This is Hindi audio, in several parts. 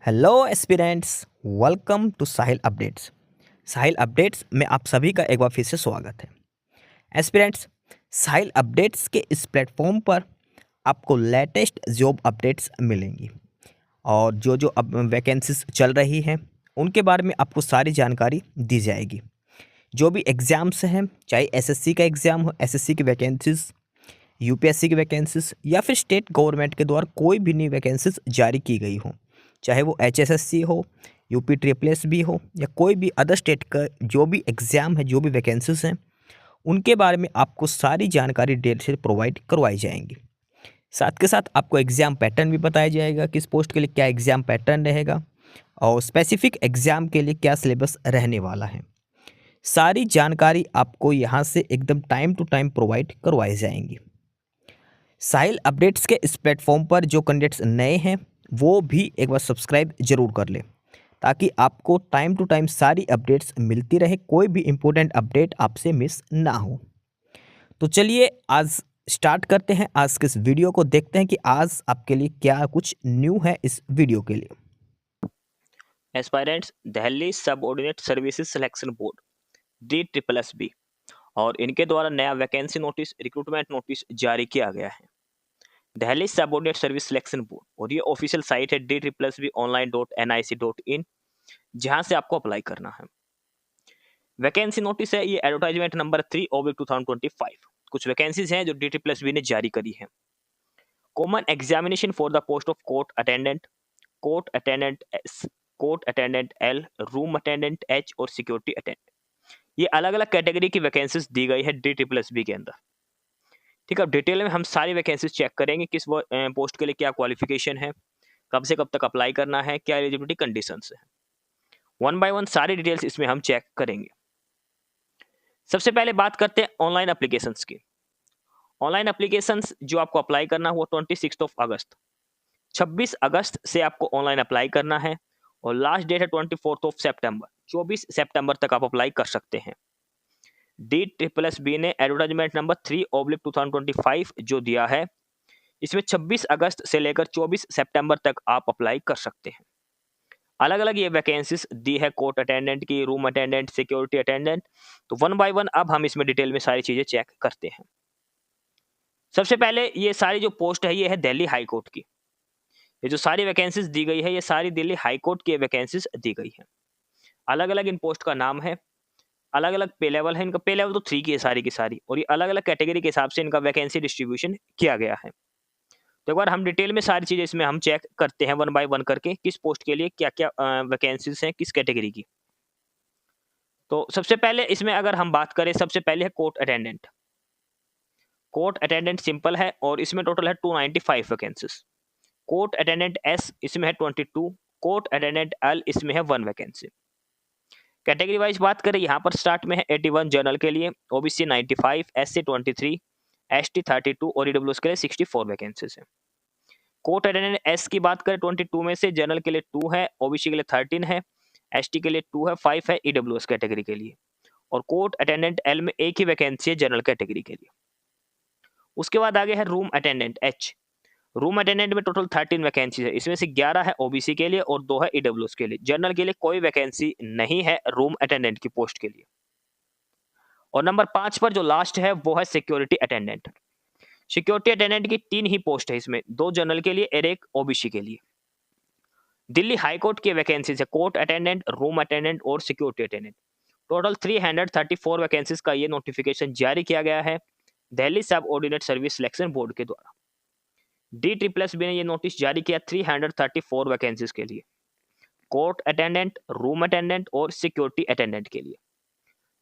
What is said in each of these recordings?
Hello aspirants, welcome to Sahil updates. Sahil updates में आप सभी का एक बार फिर से स्वागत है। एस्पिरेंट्स, साहिल अपडेट्स के इस प्लेटफॉर्म पर आपको लेटेस्ट जॉब अपडेट्स मिलेंगी और जो अब वैकेंसीज चल रही हैं उनके बारे में आपको सारी जानकारी दी जाएगी। जो भी एग्ज़ाम्स हैं, चाहे एसएससी का एग्ज़ाम हो, एसएससी की वैकेंसीज, यूपीएससी की वैकेंसीज या फिर स्टेट गवर्नमेंट के द्वारा कोई भी नई वैकेंसीज जारी की गई हो, चाहे वो एचएसएससी हो, यूपी ट्रिपल एस भी हो या कोई भी अदर स्टेट का जो भी एग्ज़ाम है, जो भी वैकेंसीज हैं, उनके बारे में आपको सारी जानकारी डिटेल से प्रोवाइड करवाई जाएंगी। साथ के साथ आपको एग्ज़ाम पैटर्न भी बताया जाएगा, किस पोस्ट के लिए क्या एग्ज़ाम पैटर्न रहेगा और स्पेसिफिक एग्ज़ाम के लिए क्या सिलेबस रहने वाला है। सारी जानकारी आपको यहाँ से एकदम टाइम टू टाइम प्रोवाइड करवाई जाएंगी। साहिल अपडेट्स के इस प्लेटफॉर्म पर जो कैंडिडेट्स नए हैं वो भी एक बार सब्सक्राइब जरूर कर लें, ताकि आपको टाइम टू टाइम सारी अपडेट्स मिलती रहे, कोई भी इम्पोर्टेंट अपडेट आपसे मिस ना हो। तो चलिए आज स्टार्ट करते हैं आज के इस वीडियो को, देखते हैं कि आज आपके लिए क्या कुछ न्यू है इस वीडियो के लिए। Aspirants Delhi subordinate services selection board DSSB और इनके द्वारा नया वैकेंसी नोटिस, रिक्रूटमेंट नोटिस जारी किया गया है। Delhi subordinate service selection board और ये ऑफिशियल साइट है DSSBonline.nic.in, जहां से आपको अप्लाई करना है। वैकेंसी नोटिस है ये एडवर्टाइजमेंट नंबर 3/2025। कुछ वैकेंसीज हैं जो DSSB ने जारी करी है। Common examination for the post of court attendant, court attendant S, court attendant L, room attendant H और सिक्योरिटी अटेंडेंट। ये अलग अलग कैटेगरी की वैकेंसीज दी गई है DSSB के अंदर। ठीक है, डिटेल में हम सारी वैकेंसीज चेक करेंगे, किस पोस्ट के लिए क्या क्वालिफिकेशन है, कब से कब तक अप्लाई करना है, क्या एलिजिबिलिटी कंडीशंस है। वन बाय वन सारी डिटेल्स इसमें हम चेक करेंगे। सबसे पहले बात करते हैं ऑनलाइन एप्लीकेशंस की। ऑनलाइन एप्लीकेशंस जो आपको अप्लाई करना हुआ 26 अगस्त, 26 अगस्त से आपको ऑनलाइन अप्लाई करना है और लास्ट डेट है 24 सितंबर, 24 सितंबर तक आप अप्लाई कर सकते हैं। DSSB ने एडवर्टाइजमेंट नंबर 3/2025 जो दिया है, इसमें 26 अगस्त से लेकर 24 सितंबर तक आप अप्लाई कर सकते हैं। अलग अलग ये वैकेंसीज दी है, कोर्ट अटेंडेंट की, रूम अटेंडेंट, सिक्योरिटी अटेंडेंट। तो वन बाय वन अब हम इसमें डिटेल में सारी चीजें चेक करते हैं। सबसे पहले ये सारी जो पोस्ट है ये है दिल्ली हाई कोर्ट की। ये जो सारी वैकेंसीज दी गई है ये सारी दिल्ली हाई कोर्ट की वैकेंसीज दी गई है। अलग अलग इन पोस्ट का नाम है, अलग अलग पे लेवल है। इनका पे लेवल तो 3 की है सारी की सारी, और ये अलग अलग कैटेगरी के हिसाब से इनका वैकेंसी डिस्ट्रीब्यूशन किया गया है। तो एक बार हम डिटेल में सारी चीजें इसमें हम चेक करते हैं वन बाय वन करके, किस पोस्ट के लिए क्या क्या वैकेंसीज हैं, किस कैटेगरी की। तो सबसे पहले इसमें अगर हम बात करें, सबसे पहले है court attendant. Court attendant simple है और इसमें टोटल है 295 वैकेंसीज। कोर्ट अटेंडेंट S इसमें है 22, कोर्ट अटेंडेंट L इसमें है 1 वैकेंसी। कैटेगरी वाइज बात करें, यहाँ पर स्टार्ट में है 81 जनरल के लिए, OBC 95, SC 23, ST 32 और EWS के लिए 64 वैकेंसीज है। कोर्ट अटेंडेंट S की बात करें, 22 में से जनरल के लिए 2 है, OBC के लिए 13 है, ST के लिए 2 है, 5 है EWS कैटेगरी के लिए। और कोर्ट अटेंडेंट L में एक ही वैकेंसी है जनरल कैटेगरी के लिए। उसके बाद आगे है room attendant H। Room attendant में टोटल 13 वैकेंसी है, इसमें से 11 है OBC के लिए और 2 है EWS के लिए। जनरल के लिए कोई वैकेंसी नहीं है रूम अटेंडेंट की पोस्ट के लिए। और नंबर 5 पर जो लास्ट है वो है सिक्योरिटी अटेंडेंट। सिक्योरिटी अटेंडेंट की 3 ही पोस्ट है, इसमें 2 जनरल के लिए और 1 OBC के लिए। दिल्ली हाई कोर्ट की वैकेंसी है कोर्ट अटेंडेंट, रूम अटेंडेंट और सिक्योरिटी अटेंडेंट। टोटल 334 वैकेंसीज का ये नोटिफिकेशन जारी किया गया है दिल्ली सब ऑर्डिनेट सर्विस सिलेक्शन बोर्ड के द्वारा। DSSB ने ये नोटिस जारी किया 334 वैकेंसीज के लिए, कोर्ट अटेंडेंट, रूम अटेंडेंट और सिक्योरिटी अटेंडेंट के लिए।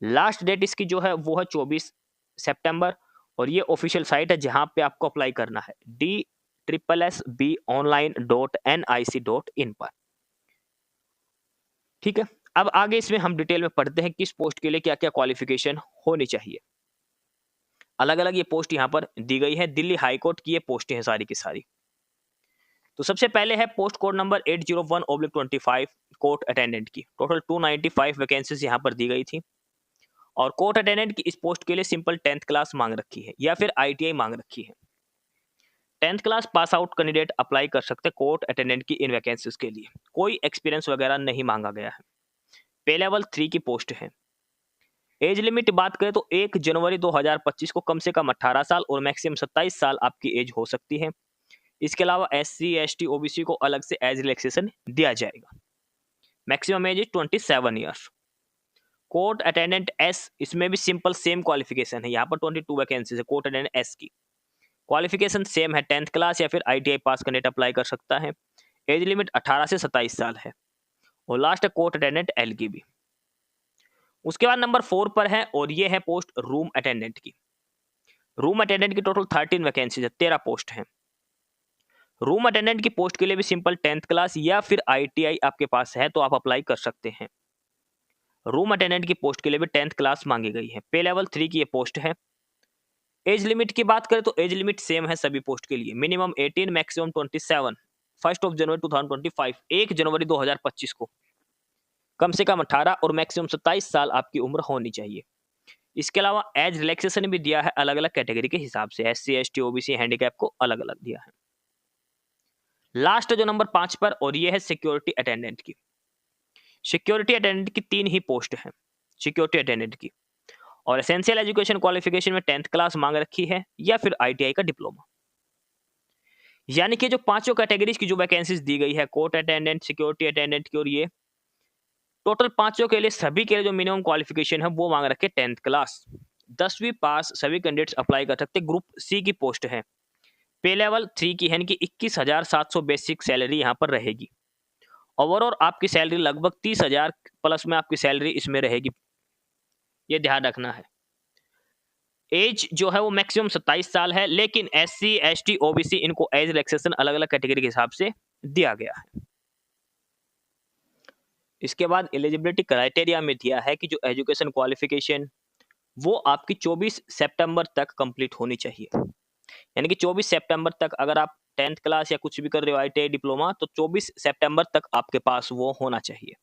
लास्ट डेट इसकी जो है वो है 24 सितंबर और ये ऑफिशियल साइट है जहां पे आपको अप्लाई करना है, DSSBonline.nic.in पर। ठीक है, अब आगे इसमें हम डिटेल में पढ़ते हैं किस पोस्ट के लिए क्या क्या क्वालिफिकेशन होनी चाहिए। अलग अलग ये पोस्ट यहाँ पर दी गई है, दिल्ली हाई कोर्ट की ये पोस्टें हैं सारी की सारी। तो सबसे पहले है post code number 801/25 court attendant की। टोटल 295 वैकेंसीज यहाँ पर दी गई थी और कोर्ट अटेंडेंट की इस पोस्ट के लिए सिंपल 10th क्लास मांग रखी है या फिर ITI मांग रखी है। 10th class pass out candidate apply कर सकते हैं कोर्ट अटेंडेंट की इन वैकेंसीज के लिए। कोई एक्सपीरियंस वगैरह नहीं मांगा गया है। पे लेवल 3 की पोस्ट है। एज लिमिट बात करें तो 1 जनवरी 2025 को कम से कम 18 साल और मैक्सिमम 27 साल आपकी एज हो सकती है। इसके अलावा SC ST OBC को अलग से एज रिलैक्सेशन दिया जाएगा। Maximum age is 27 years. Court attendant S, इसमें भी सिंपल सेम क्वालिफिकेशन है। यहाँ पर 22 वैकेंसीज है कोर्ट अटेंडेंट S की। क्वालिफिकेशन सेम है, 10th क्लास या फिर ITI पास कैंडिडेट अप्लाई कर सकता है। एज लिमिट 18 से 27 साल है। और लास्ट है कोर्ट अटेंडेंट L की भी। उसके बाद नंबर 4 पर है और ये है पोस्ट रूम अटेंडेंट की। रूम अटेंडेंट की टोटल 13 वैकेंसीज है, 13 पोस्ट हैं। रूम अटेंडेंट की पोस्ट के लिए भी सिंपल 10th क्लास या फिर ITI आपके पास है तो आप अप्लाई कर सकते हैं। रूम अटेंडेंट की पोस्ट के लिए भी 10th क्लास मांगी गई है। पे लेवल 3 की ये पोस्ट है। एज लिमिट की बात करें तो एज लिमिट सेम है सभी पोस्ट के लिए, मिनिमम 18 मैक्सिमम 27। 1 जनवरी 2025, 1 जनवरी 2025 को कम से कम 18 और मैक्सिमम 27 साल आपकी उम्र होनी चाहिए। इसके अलावा एज रिलैक्सेशन भी दिया है अलग अलग कैटेगरी के हिसाब से, SC ST OBC हैंडीकैप को अलग अलग दिया है। लास्ट जो नंबर 5 पर और ये है सिक्योरिटी अटेंडेंट की। सिक्योरिटी अटेंडेंट की 3 ही पोस्ट है सिक्योरिटी अटेंडेंट की, और एसेंशियल एजुकेशन क्वालिफिकेशन में 10th क्लास मांग रखी है या फिर ITI का डिप्लोमा। यानी कि जो पांचों कैटेगरीज की जो वैकेंसीज दी गई है, कोर्ट अटेंडेंट, सिक्योरिटी अटेंडेंट की और ये टोटल पांचों के लिए सभी के लिए जो मिनिमम क्वालिफिकेशन है वो मांग रखे 10th क्लास। 10वीं पास सभी कैंडिडेट्स अप्लाई कर सकते। ग्रुप C की पोस्ट है। पे लेवल 3 की है, यानी कि 21,700 बेसिक सैलरी यहाँ पर रहेगी। ओवरऑल आपकी सैलरी लगभग 30,000 प्लस में आपकी सैलरी इसमें रहेगी, ये ध्यान रखना है। एज जो है वो मैक्सिमम 27 साल है, लेकिन SC ST OBC इनको एज रिलैक्सेशन अलग अलग कैटेगरी के हिसाब से दिया गया है। इसके बाद एलिजिबिलिटी क्राइटेरिया में दिया है कि जो एजुकेशन क्वालिफिकेशन वो आपकी 24 सितंबर तक कंप्लीट होनी चाहिए। यानी कि 24 सितंबर तक अगर आप 10th क्लास या कुछ भी कर रहे हो ITI डिप्लोमा, तो 24 सितंबर तक आपके पास वो होना चाहिए।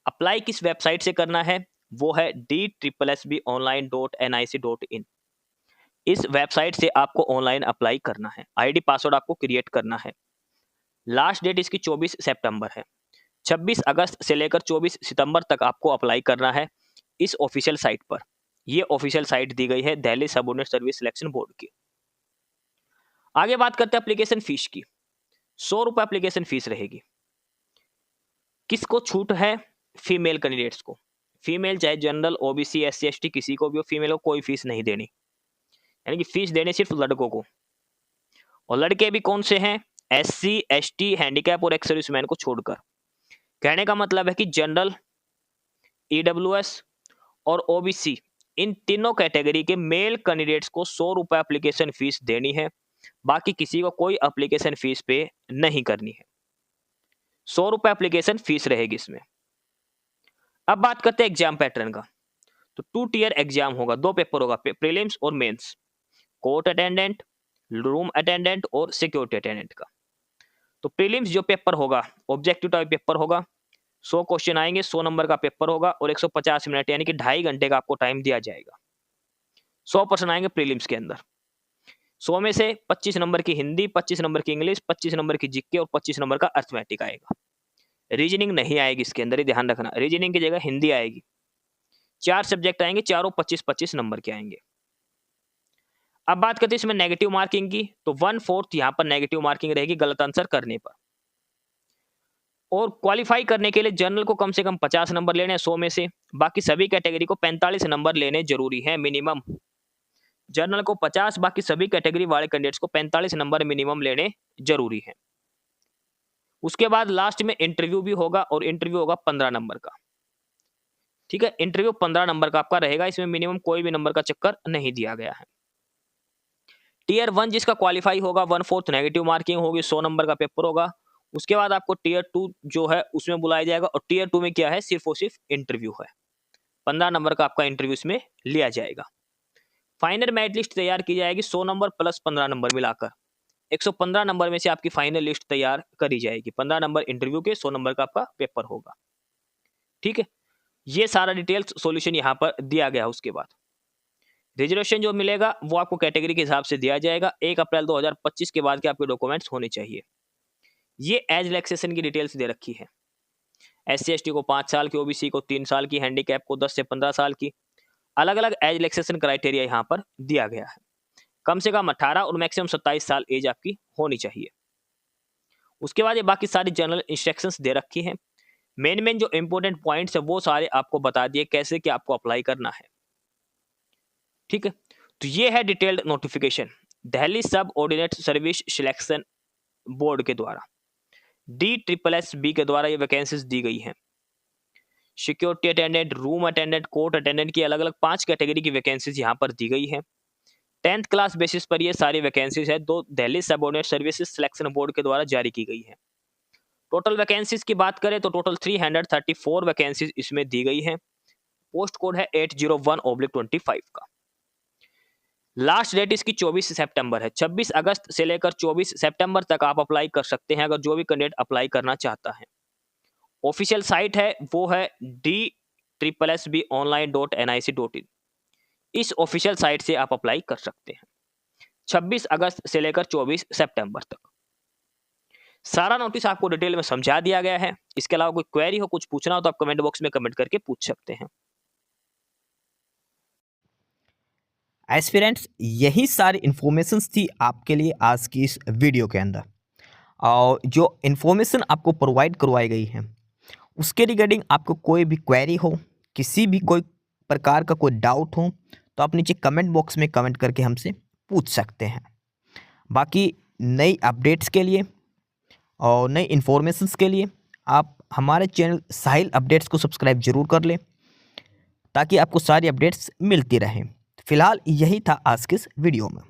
अप्लाई किस वेबसाइट से करना है, वो है DSSBonline.nic.in। इस वेबसाइट से आपको ऑनलाइन अप्लाई करना है। ID पासवर्ड आपको क्रिएट करना है। लास्ट डेट इसकी 24 सितंबर है। 26 अगस्त से लेकर 24 सितंबर तक आपको अप्लाई करना है इस ऑफिशियल साइट पर। ये ऑफिशियल साइट दी गई है Delhi subordinate service selection board की। आगे बात करते हैं एप्लीकेशन फीस की। 100 रुपये एप्लीकेशन फीस रहेगी। किसको छूट है? फीमेल कैंडिडेट्स को। फीमेल चाहे जनरल OBC SC ST किसी को भी हो, फीमेल को कोई फीस नहीं देनी, यानी कि फीस देने सिर्फ लड़कों को। और लड़के भी कौन से हैं? SC ST हैंडीकैप और एक्स सर्विसमैन को छोड़कर। कहने का मतलब है कि जनरल, EWS और OBC इन तीनों कैटेगरी के मेल कैंडिडेट्स को 100 रुपये एप्लीकेशन फीस देनी है। बाकी किसी को कोई एप्लीकेशन फीस पे नहीं करनी है। 100 रुपये एप्लीकेशन फीस रहेगी इसमें। अब बात करते हैं एग्जाम पैटर्न का। तो 2 टियर एग्जाम होगा, 2 पेपर होगा, प्रीलिम्स और mains. Court attendant, room attendant और सिक्योरिटी अटेंडेंट का। तो प्रीलिम्स जो पेपर होगा ऑब्जेक्टिव टाइप पेपर होगा। 100 क्वेश्चन आएंगे, 100 नंबर का पेपर होगा और 150 मिनट यानी कि 2.5 घंटे का आपको टाइम दिया जाएगा। 100 प्रश्न आएंगे प्रीलिम्स के अंदर। 100 में से 25 नंबर की हिंदी, 25 नंबर की इंग्लिश, 25 नंबर की जीके और 25 नंबर का अर्थमेटिक आएगा। रीजनिंग नहीं आएगी इसके अंदर, ही ध्यान रखना। रीजनिंग की जगह हिंदी आएगी। 4 सब्जेक्ट आएंगे, चारों 25-25 नंबर के आएंगे। अब बात करते हैं इसमें नेगेटिव मार्किंग की। तो 1/4 यहाँ पर नेगेटिव मार्किंग रहेगी गलत आंसर करने पर। और क्वालिफाई करने के लिए जनरल को कम से कम 50 नंबर लेने हैं 100 में से। बाकी सभी कैटेगरी को 45 नंबर लेने जरूरी है मिनिमम। जनरल को 50, बाकी सभी कैटेगरी वाले कैंडिडेट्स को 45 नंबर मिनिमम लेने जरूरी है। उसके बाद लास्ट में इंटरव्यू भी होगा और इंटरव्यू होगा 15 नंबर का। ठीक है, इंटरव्यू 15 नंबर का आपका रहेगा। इसमें मिनिमम कोई भी नंबर का चक्कर नहीं दिया गया है। टियर 1 जिसका क्वालिफाई होगा 1/4 नेगेटिव मार्किंग होगी, 100 नंबर का पेपर होगा। उसके बाद आपको टियर 2 जो है उसमें बुलाया जाएगा। और टियर 2 में क्या है, सिर्फ और सिर्फ इंटरव्यू है। 15 नंबर का आपका इंटरव्यू इसमें लिया जाएगा। फाइनल मेरिट लिस्ट तैयार की जाएगी 100 नंबर प्लस 15 नंबर मिलाकर। 115 नंबर में से आपकी फाइनल लिस्ट तैयार करी जाएगी। 15 नंबर इंटरव्यू के, 100 नंबर का आपका पेपर होगा। ठीक है, ये सारा डिटेल्स सॉल्यूशन यहाँ पर दिया गया। उसके बाद रिजर्वेशन जो मिलेगा वो आपको कैटेगरी के हिसाब से दिया जाएगा। 1 अप्रैल 2025 के बाद के आपके डॉक्यूमेंट्स होने चाहिए। ये एज रिलैक्सेशन की डिटेल्स दे रखी है। SC/ST को 5 साल की, OBC को 3 साल की, हैंडीकैप को 10 से 15 साल की, अलग अलग एज रिलैक्सेशन क्राइटेरिया यहाँ पर दिया गया है। कम से कम 18 और मैक्सिमम 27 साल एज आपकी होनी चाहिए। उसके बाद ये बाकी सारी जनरल इंस्ट्रक्शंस दे रखी हैं। मेन जो इंपॉर्टेंट पॉइंट्स है वो सारे आपको बता दिए कैसे कि आपको अप्लाई करना है। ठीक है, तो ये है डिटेल्ड नोटिफिकेशन दिल्ली सब ऑर्डिनेट सर्विस सिलेक्शन बोर्ड के द्वारा, DSSB के द्वारा ये वैकेंसीज दी गई हैं। Security attendant, room attendant, court attendant की अलग अलग 5 कैटेगरी की वैकेंसीज यहाँ पर दी गई है। 10th क्लास बेसिस पर ये सारी वैकेंसीज है दो दिल्ली सब ऑर्डिनेट सर्विसेज सिलेक्शन बोर्ड के द्वारा जारी की गई है। टोटल वैकेंसीज की बात करें तो टोटल 334 वैकेंसीज इसमें दी गई है। पोस्ट कोड है 801/25 का। लास्ट डेट इसकी 24 सितंबर है। 26 अगस्त से लेकर 24 सितंबर तक आप अप्लाई कर सकते हैं अगर जो भी कैंडिडेट अप्लाई करना चाहता है। ऑफिशियल साइट है वो है DSSBonline.nic.in। इस ऑफिशियल साइट से आप अप्लाई कर सकते हैं 26 अगस्त से लेकर 24 सितंबर तक। सारा नोटिस आपको डिटेल में समझा दिया गया है। इसके अलावा कोई क्वेरी हो, कुछ पूछना हो तो आप कमेंट बॉक्स में कमेंट करके पूछ सकते हैं। एस्पिरेंट्स, यही सारी इन्फॉर्मेशंस थी आपके लिए आज की इस वीडियो के अंदर। और जो इन्फॉर्मेशन आपको प्रोवाइड करवाई गई है उसके रिगार्डिंग आपको कोई भी क्वेरी हो, किसी भी कोई प्रकार का कोई डाउट हो तो आप नीचे कमेंट बॉक्स में कमेंट करके हमसे पूछ सकते हैं। बाकी नई अपडेट्स के लिए और नई इन्फॉर्मेशंस के लिए आप हमारे चैनल साहिल अपडेट्स को सब्सक्राइब जरूर कर लें ताकि आपको सारी अपडेट्स मिलती रहें। फिलहाल यही था आज के इस वीडियो में।